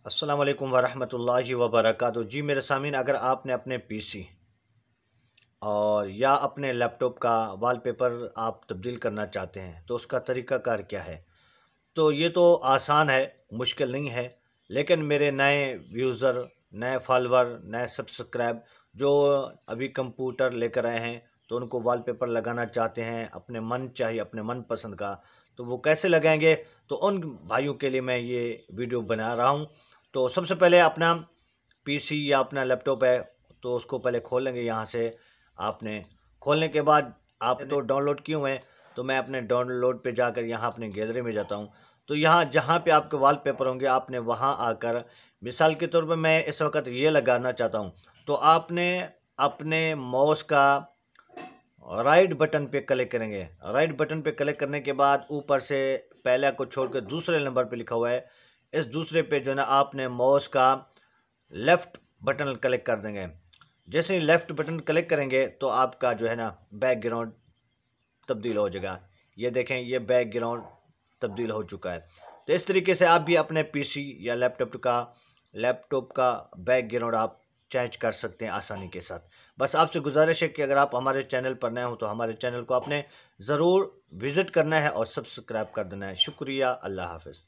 अस्सलाम वालेकुम वरहमतुल्लाहि वबरकातुहू। जी मेरे सामीन, अगर आपने अपने पीसी और या अपने लैपटॉप का वॉलपेपर आप तब्दील करना चाहते हैं तो उसका तरीक़ाकार क्या है। तो ये तो आसान है, मुश्किल नहीं है। लेकिन मेरे नए यूज़र, नए फॉलोअर, नए सब्सक्राइब जो अभी कंप्यूटर लेकर आए हैं तो उनको वॉलपेपर लगाना चाहते हैं अपने मन चाहिए, अपने मनपसंद का, तो वो कैसे लगाएंगे, तो उन भाइयों के लिए मैं ये वीडियो बना रहा हूँ। तो सबसे पहले अपना पीसी या अपना लैपटॉप है तो उसको पहले खोलेंगे। यहाँ से आपने खोलने के बाद आप तो डाउनलोड किए हुए हैं, तो मैं अपने डाउनलोड पे जाकर यहाँ अपने गैलरी में जाता हूँ। तो यहाँ जहाँ पे आपके वॉलपेपर होंगे आपने वहाँ आकर, मिसाल के तौर पे मैं इस वक्त ये लगाना चाहता हूँ, तो आपने अपने माउस का राइट बटन पे क्लिक करेंगे। राइट बटन पे क्लिक करने के बाद ऊपर से पहले को छोड़कर दूसरे नंबर पे लिखा हुआ है, इस दूसरे पे जो है ना आपने माउस का लेफ़्ट बटन क्लिक कर देंगे। जैसे ही लेफ़्ट बटन क्लिक करेंगे तो आपका जो है ना बैकग्राउंड तब्दील हो जाएगा। ये देखें, ये बैकग्राउंड तब्दील हो चुका है। तो इस तरीके से आप भी अपने पीसी या लैपटॉप का बैकग्राउंड आप चेंज कर सकते हैं आसानी के साथ। बस आपसे गुजारिश है कि अगर आप हमारे चैनल पर नए हो तो हमारे चैनल को आपने ज़रूर विज़िट करना है और सब्सक्राइब कर देना है। शुक्रिया, अल्लाह हाफ़िज़।